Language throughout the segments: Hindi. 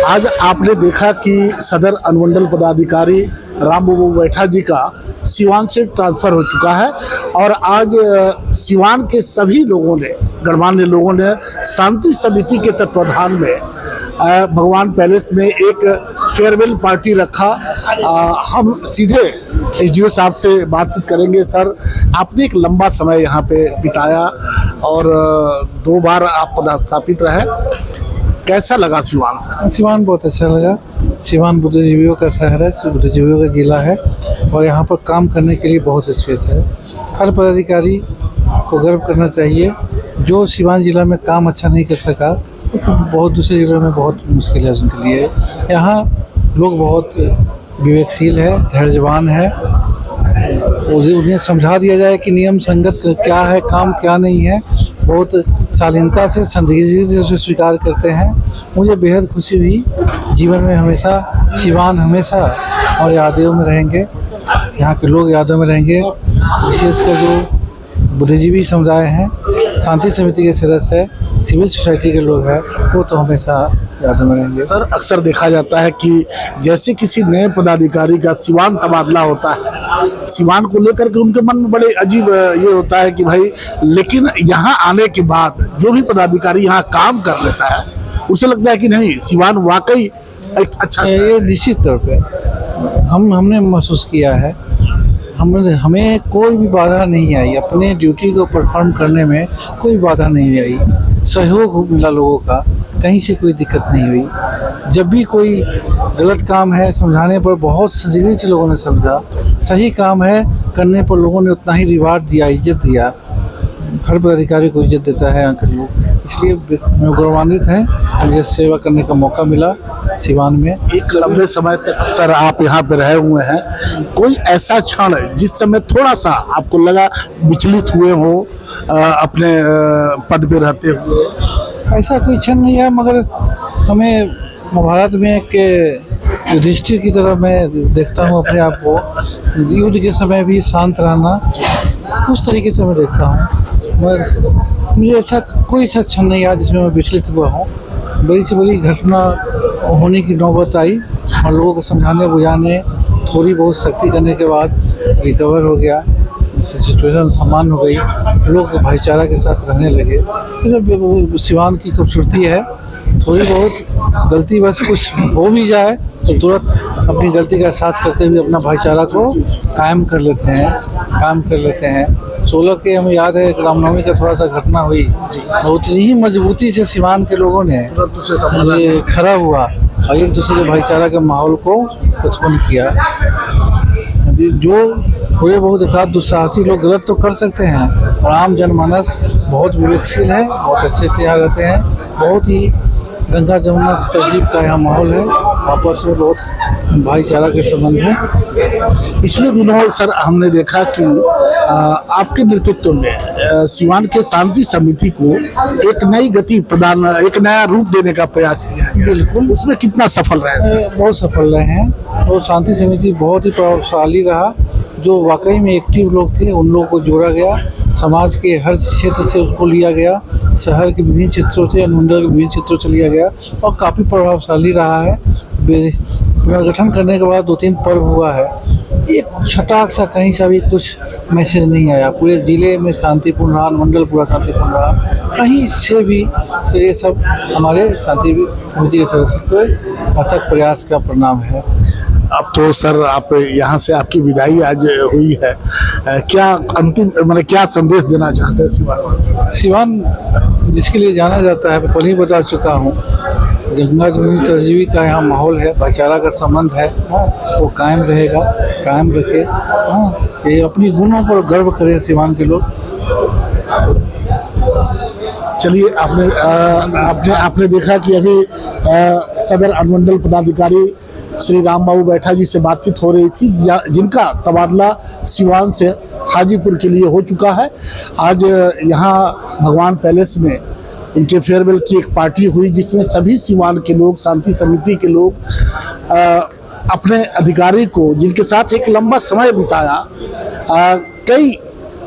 आज आपने देखा कि सदर अनुमंडल पदाधिकारी रामबाबू बैठा जी का सिवान से ट्रांसफ़र हो चुका है और आज सिवान के सभी लोगों ने, गणमान्य लोगों ने शांति समिति के तत्वाधान में भगवान पैलेस में एक फेयरवेल पार्टी रखा। हम सीधे एसडीओ साहब से बातचीत करेंगे। सर, आपने एक लंबा समय यहाँ पे बिताया और 2 बार आप पदस्थापित रहे, कैसा लगा सिवान से? सिवान बहुत अच्छा लगा। सिवान बुद्धिजीवियों का शहर है, बुद्धिजीवियों का जिला है और यहाँ पर काम करने के लिए बहुत स्पेस है। हर पदाधिकारी को गर्व करना चाहिए। जो सिवान जिला में काम अच्छा नहीं कर सका तो बहुत दूसरे जिलों में बहुत मुश्किल है उनके लिए। यहाँ लोग बहुत विवेकशील है, धैर्यवान है। उन्हें समझा दिया जाए कि नियम संगत क्या है, काम क्या नहीं है, बहुत शालीनता से, संजीदगी से स्वीकार करते हैं। मुझे बेहद खुशी हुई। जीवन में हमेशा सिवान हमेशा और यादों में रहेंगे, यहाँ के लोग यादों में रहेंगे। विशेषकर जो बुद्धिजीवी समुदाय हैं, शांति समिति के सदस्य है, सिविल सोसाइटी के लोग हैं, वो तो हमेशा यादों में रहेंगे। सर, अक्सर देखा जाता है कि जैसे किसी नए पदाधिकारी का सिवान तबादला होता है, सिवान को लेकर के उनके मन में बड़े अजीब ये होता है कि भाई, लेकिन यहाँ आने के बाद जो भी पदाधिकारी यहाँ काम कर लेता है उसे लगता है कि नहीं, सिवान वाकई एक अच्छा ये निश्चित तौर पे हमने महसूस किया है। हमें कोई भी बाधा नहीं आई, अपने ड्यूटी को परफॉर्म करने में कोई बाधा नहीं आई। सहयोग मिला लोगों का, कहीं से कोई दिक्कत नहीं हुई। जब भी कोई गलत काम है समझाने पर बहुत संजीदगी से लोगों ने समझा, सही काम है करने पर लोगों ने उतना ही रिवार्ड दिया, इज्जत दिया। हर पदाधिकारी को इज्जत देता है यहाँ के लोग, इसलिए मैं गौरवान्वित हैं। मुझे सेवा करने का मौका मिला सिवान में। एक लंबे समय तक सर आप यहाँ पे रहे हुए हैं, कोई ऐसा क्षण जिस समय थोड़ा सा आपको लगा विचलित हुए हो अपने पद पे रहते हुए? ऐसा कोई क्षण नहीं है, मगर हमें महाभारत में के युधिष्ठिर की तरह मैं देखता हूँ अपने आप को। युद्ध के समय भी शांत रहना, उस तरीके से मैं देखता हूँ। मगर मुझे ऐसा कोई ऐसा क्षण नहीं आया जिसमें मैं विचलित हुआ हूँ। बड़ी से बड़ी घटना होने की नौबत आई और लोगों को समझाने बुझाने, थोड़ी बहुत सख्ती करने के बाद रिकवर हो गया, सिचुएशन सामान्य हो गई, लोग भाईचारा के साथ रहने लगे। तो सिवान की खूबसूरती है, थोड़ी बहुत गलती बस कुछ हो भी जाए तो तुरंत अपनी गलती का एहसास करते हुए अपना भाईचारा को कायम कर लेते हैं। 16 के हमें याद है, एक रामनवमी का थोड़ा सा घटना हुई, उतनी ही मजबूती से सिवान के लोगों ने ये खड़ा हुआ और एक दूसरे के भाईचारा के माहौल को उत्पन्न किया। जो थोड़े बहुत एकाध दुस्साहसी लोग गलत तो कर सकते हैं और आम जनमानस बहुत विवेकशील है, बहुत अच्छे से यहाँ रहते हैं। बहुत ही गंगा जमुना तहजीब का यहाँ माहौल है, आपस में बहुत भाईचारा के संबंध है। पिछले दिनों सर हमने देखा कि आपके नेतृत्व में सिवान के शांति समिति को एक नई गति प्रदान, एक नया रूप देने का प्रयास किया गया। बिल्कुल, उसमें कितना सफल रहे? बहुत सफल रहे हैं और शांति समिति बहुत ही प्रभावशाली रहा। जो वाकई में एक्टिव लोग थे उन लोगों को जोड़ा गया, समाज के हर क्षेत्र से उसको लिया गया, शहर के विभिन्न क्षेत्रों से, अनुमंडल के विभिन्न क्षेत्रों से लिया गया और काफ़ी प्रभावशाली रहा है। पुनर्गठन करने के बाद 2-3 पर्व हुआ है, एक छटाक सा कहीं से भी कुछ मैसेज नहीं आया। पूरे ज़िले में शांतिपूर्ण रहा, मंडल पूरा शांतिपूर्ण रहा, कहीं से भी। तो ये सब हमारे शांति समिति के सदस्य के अथक प्रयास का परिणाम है। अब तो सर आप यहाँ से, आपकी विदाई आज हुई है, क्या अंतिम मैंने क्या संदेश देना चाहते हैं सिवान वासियों? सिवान जिसके लिए जाना जाता है, मैं पहले ही बता चुका हूँ, गंगा जमुनी तहजीबी का यहाँ माहौल है, भाईचारा का संबंध है, वो कायम रहेगा, कायम रखे। ये अपनी गुणों पर गर्व करें सिवान के लोग। चलिए, आपने देखा कि अभी सदर अनुमंडल पदाधिकारी श्री रामबाबू बैठा जी से बातचीत हो रही थी, जिनका तबादला सिवान से हाजीपुर के लिए हो चुका है। आज यहाँ भगवान पैलेस में उनके फेयरवेल की एक पार्टी हुई, जिसमें सभी सिवान के लोग, शांति समिति के लोग अपने अधिकारी को, जिनके साथ एक लंबा समय बिताया, कई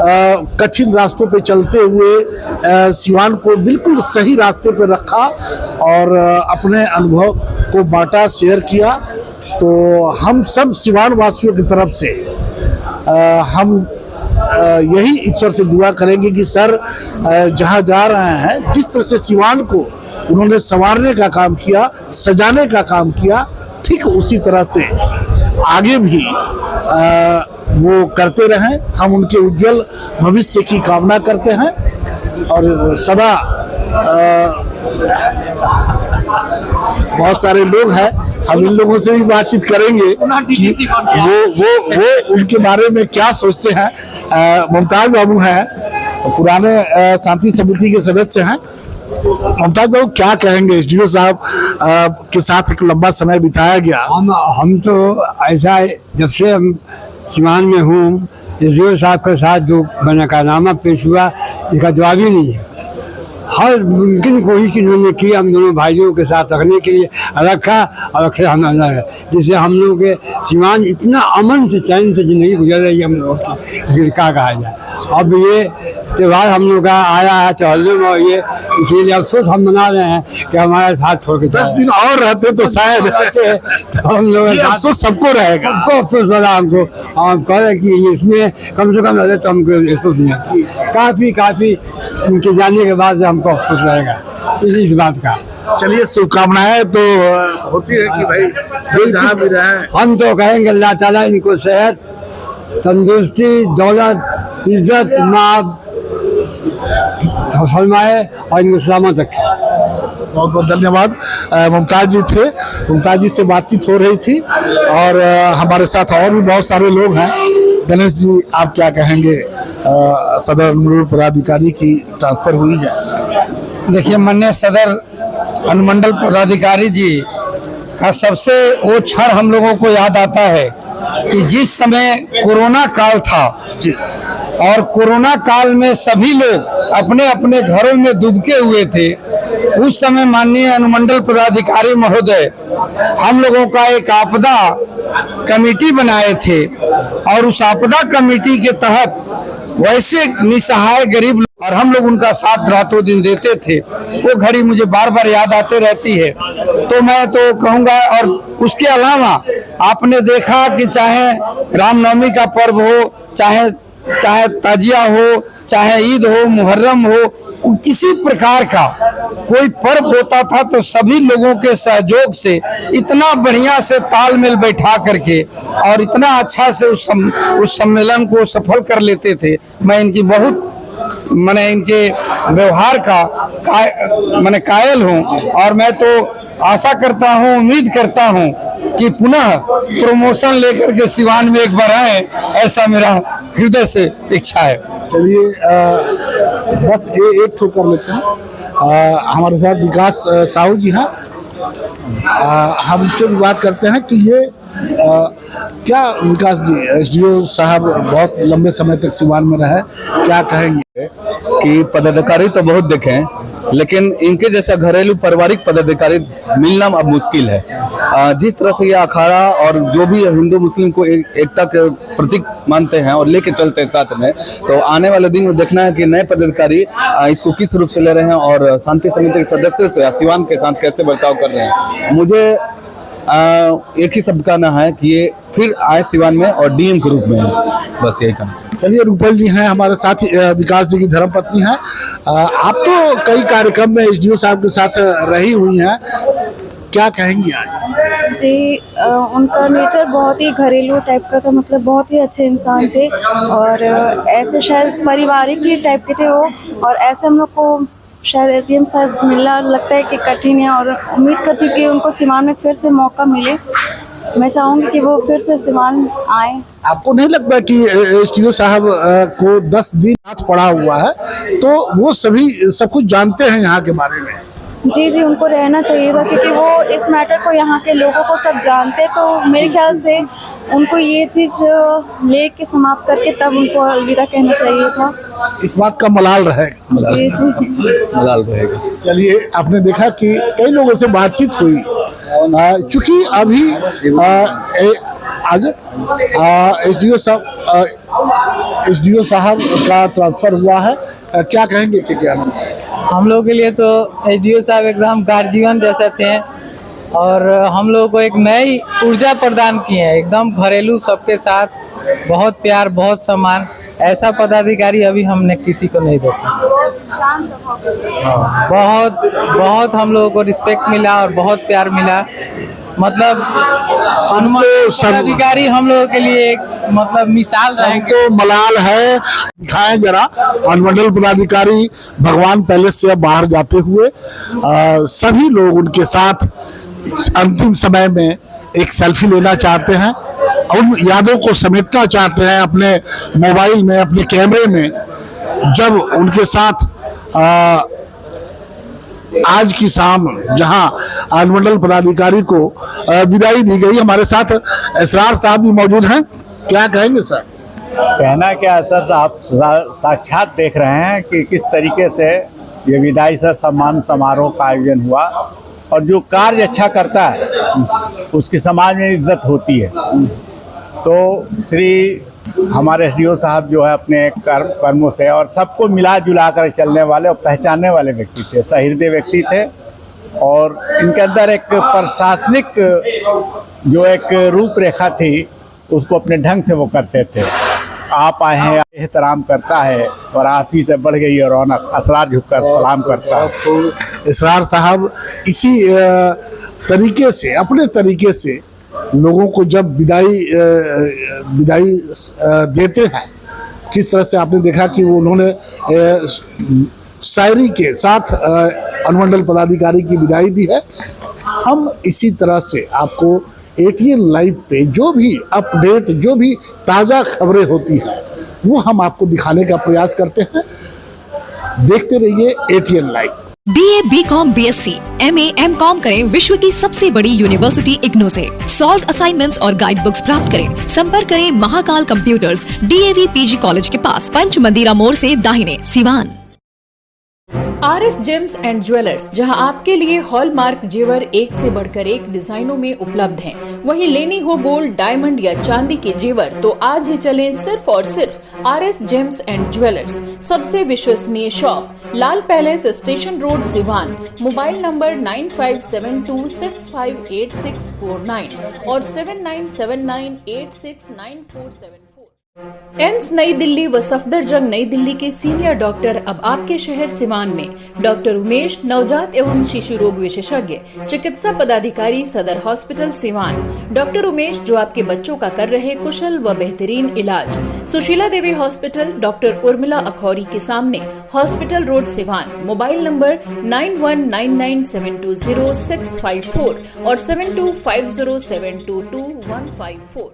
कठिन रास्तों पे चलते हुए सिवान को बिल्कुल सही रास्ते पे रखा और अपने अनुभव को बांटा, शेयर किया। तो हम सब सिवान वासियों की तरफ से हम यही ईश्वर से दुआ करेंगे कि सर जहाँ जा रहे हैं, जिस तरह से सिवान को उन्होंने संवारने का काम किया, सजाने का काम किया, ठीक उसी तरह से आगे भी वो करते रहें। हम उनके उज्जवल भविष्य की कामना करते हैं और सदा बहुत सारे लोग हैं, हम इन लोगों से भी बातचीत करेंगे कि वो उनके बारे में क्या सोचते हैं। मुमताज बाबू हैं, पुराने शांति समिति के सदस्य हैं। मुमताज बाबू क्या कहेंगे? एसडीओ साहब के साथ एक लंबा समय बिताया गया। हम तो ऐसा, जब से हम सिवान में हूँ, एसडीओ साहब के साथ जो बयाननामा पेश हुआ, इसका जवाब ही नहीं है। हर मुमकिन कोशिश इन्होंने की हम दोनों भाइयों के साथ रखने के लिए, रखा और रखे हम अंदर है, जिससे हम लोग के सिवान इतना अमन से चैन से जिंदगी गुजर रही है हम लोग की, क्या कहा जाए। अब ये त्यौहार हम लोग का आया है चौहल्लुम, और ये इसीलिए अफसोस हम मना रहे हैं कि हमारे साथ छोड़ के 10 दिन और रहते तो शायद तो हम लोग अफसोस सबको रहेगा। सबको अफसोस लगा हमको, हम कह रहे कि इसमें कम से कम रहे तो हमको अफसोस नहीं है। काफ़ी उनके जाने के बाद हमको अफसोस रहेगा इस बात का। चलिए, शुभकामनाएं तो होती है कि भाई सब जहाँ भी रहे। हम तो कहेंगे अल्लाह ताला इनको सेहत, तंदुरुस्ती, दौलत, इज्जत माँ फरमाए और इनको सलामत रखे। बहुत बहुत धन्यवाद। मुमताज जी थे, मुमताज जी से बातचीत हो रही थी और हमारे साथ और भी बहुत सारे लोग हैं। गणेश जी, आप क्या कहेंगे? सदर अनुमंडल पदाधिकारी की ट्रांसफर हुई है। देखिए, माननीय सदर अनुमंडल पदाधिकारी जी का सबसे वो क्षण हम लोगों को याद आता है कि जिस समय कोरोना काल था जी, और कोरोना काल में सभी लोग अपने अपने घरों में दुबके हुए थे, उस समय माननीय अनुमंडल पदाधिकारी महोदय हम लोगों का एक आपदा कमेटी बनाए थे और उस आपदा कमेटी के तहत वैसे निसहाय गरीब और हम लोग उनका साथ रातों दिन देते थे। वो घड़ी मुझे बार बार याद आते रहती है। तो मैं तो कहूँगा, और उसके अलावा आपने देखा कि चाहे रामनवमी का पर्व हो, चाहे ताजिया हो, चाहे ईद हो, मुहर्रम हो, किसी प्रकार का कोई पर्व होता था तो सभी लोगों के सहयोग से इतना बढ़िया से तालमेल बैठा करके और इतना अच्छा से उस सम्मेलन को सफल कर लेते थे। मैं इनकी बहुत इनके व्यवहार का कायल हूँ और मैं तो आशा करता हूँ, उम्मीद करता हूँ कि पुनः प्रमोशन लेकर के सिवान में एक बार आए, ऐसा मेरा हृदय से इच्छा है। चलिए, बस एक ठोक कर लेते हैं। हमारे साथ विकास साहू जी हैं। हम इससे भी बात करते हैं कि ये क्या विकास जी, एसडीओ साहब बहुत लंबे समय तक सिवान में रहे, क्या कहेंगे? कि पदाधिकारी तो बहुत देखे हैं, लेकिन इनके जैसा घरेलू पारिवारिक पदाधिकारी मिलना अब मुश्किल है। जिस तरह से ये अखाड़ा और जो भी हिंदू मुस्लिम को एकता के प्रतीक मानते हैं और लेके चलते हैं साथ में, तो आने वाले दिन में देखना है कि नए पदाधिकारी इसको किस रूप से ले रहे हैं और शांति समिति के सदस्यों से सिवान के साथ कैसे बर्ताव कर रहे हैं। मुझे एक ही शब्द कहना है कि ये फिर आए सिवान में और डीएम के रूप में है, बस यही कहना। चलिए, रूपल जी हैं हमारे साथ, विकास जी की धर्मपत्नी हैं। आप तो कई कार्यक्रम में एसडीओ साहब के साथ रही हुई हैं, क्या कहेंगी आज? जी, उनका नेचर बहुत ही घरेलू टाइप का था, मतलब बहुत ही अच्छे इंसान थे और ऐसे शायद पारिवारिक ही टाइप के थे वो। और ऐसे हम लोग को शायद एसडीएम साहब मिलना लगता है कि कठिन है और उम्मीद करती हूँ कि उनको सिवान में फिर से मौका मिले। मैं चाहूँगी कि वो फिर से सिवान आए। आपको नहीं लगता कि एसडीओ साहब को 10 दिन हाथ पड़ा हुआ है, तो वो सभी सब कुछ जानते हैं यहाँ के बारे में? जी, उनको रहना चाहिए था क्योंकि वो इस मैटर को यहाँ के लोगों को सब जानते, तो मेरे ख्याल से उनको ये चीज़ लेके समाप्त करके तब उनको अलविदा कहना चाहिए था। इस बात का मलाल रहेगा। जी मलाल रहेगा। चलिए, आपने देखा कि कई लोगों से बातचीत हुई, चूँकि अभी आगे एसडीओ साहब एसडीओ साहब का ट्रांसफर हुआ है, क्या कहेंगे कि क्या नाम? हम लोग के लिए तो एसडीओ साहब एकदम गार्जियन जैसे थे और हम लोगों को एक नई ऊर्जा प्रदान की है, एकदम घरेलू सबके साथ बहुत प्यार बहुत सम्मान। ऐसा पदाधिकारी अभी हमने किसी को नहीं देखा। बहुत बहुत हम लोगों को रिस्पेक्ट मिला और बहुत प्यार मिला। मतलब पदाधिकारी हम लोगों के लिए एक मतलब मिसाल रहेंगे। तो मलाल है, दिखाएं जरा अनुमंडल पदाधिकारी भगवान पैलेस से अब बाहर जाते हुए सभी लोग उनके साथ अंतिम समय में एक सेल्फी लेना चाहते हैं, उन यादों को समेटना चाहते हैं अपने मोबाइल में, अपने कैमरे में। जब उनके साथ आज की शाम जहां अनुमंडल पदाधिकारी को विदाई दी गई, हमारे साथ इसरार साहब भी मौजूद हैं। क्या कहेंगे सर? कहना क्या सर, आप साक्षात देख रहे हैं कि किस तरीके से ये विदाई सर सम्मान समारोह का आयोजन हुआ और जो कार्य अच्छा करता है उसकी समाज में इज्जत होती है। तो श्री हमारे एसडीओ साहब जो है अपने कर्मों से और सबको मिला जुला कर चलने वाले और पहचानने वाले व्यक्ति थे, सहृदय व्यक्ति थे और इनके अंदर एक प्रशासनिक जो एक रूपरेखा थी उसको अपने ढंग से वो करते थे। आप आए हैं, एहतराम करता है और आप ही से बढ़ गई है रौनक, असरार झुककर सलाम करता है। इसरार साहब इसी तरीके से अपने तरीके से लोगों को जब विदाई देते हैं, किस तरह से आपने देखा कि वो उन्होंने शायरी के साथ अनुमंडल पदाधिकारी की विदाई दी है। हम इसी तरह से आपको एटीएन लाइव पे जो भी अपडेट, जो भी ताज़ा खबरें होती हैं वो हम आपको दिखाने का प्रयास करते हैं। देखते रहिए ATN live. BA, BCom, BSc, MA, MCom करें विश्व की सबसे बड़ी यूनिवर्सिटी इग्नू से। सॉल्व असाइनमेंट्स और गाइड बुक्स प्राप्त करें। संपर्क करें Mahakal computers, DAV PG college के पास, पंच मंदिरा मोड़ से दाहिने, Siwan. RS James and jewellers, जहां आपके लिए हॉलमार्क जेवर एक से बढ़कर एक डिजाइनों में उपलब्ध हैं। वहीं लेनी हो गोल्ड, डायमंड या चांदी के जेवर तो आज ही चलें सिर्फ और सिर्फ RS जेम्स एंड ज्वेलर्स। सबसे विश्वसनीय shop, Lal palace, station road, Siwan. Mobile number 9572658649 और 7979869474। एम्स नई दिल्ली व सफदरजंग नई दिल्ली के सीनियर डॉक्टर अब आपके शहर सिवान में। डॉक्टर उमेश, नवजात एवं शिशु रोग विशेषज्ञ, चिकित्सा पदाधिकारी, सदर हॉस्पिटल सिवान। डॉक्टर उमेश जो आपके बच्चों का कर रहे कुशल व बेहतरीन इलाज। सुशीला देवी हॉस्पिटल, डॉक्टर उर्मिला अखौरी के सामने, hospital road, Siwan. Mobile number 9199720654 और 7250722154।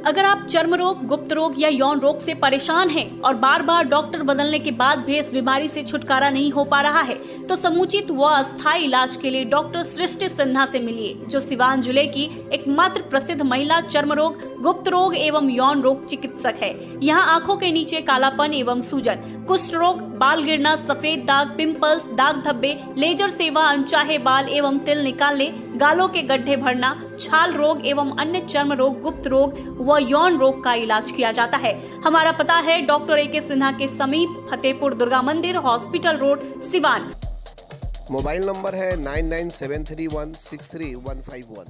अगर आप चर्म रोग, गुप्त रोग या यौन रोग से परेशान हैं और बार बार डॉक्टर बदलने के बाद भी इस बीमारी से छुटकारा नहीं हो पा रहा है, तो समुचित व अस्थायी इलाज के लिए डॉक्टर सृष्टि सिन्हा से मिलिए, जो सिवान जिले की एकमात्र प्रसिद्ध महिला चर्म रोग, गुप्त रोग एवं यौन रोग चिकित्सक है। यहाँ आंखों के नीचे कालापन एवं सूजन, कुष्ठ रोग, बाल गिरना, सफेद दाग, पिंपल्स, दाग धब्बे, लेजर सेवा, अनचाहे बाल एवं तिल निकालने, गालों के गड्ढे भरना, छाल रोग एवं अन्य चर्म रोग, गुप्त रोग व यौन रोग का इलाज किया जाता है। हमारा पता है डॉक्टर AK सिन्हा के समीप, फतेहपुर दुर्गा मंदिर, hospital road, Siwan. Mobile number है 9973163151।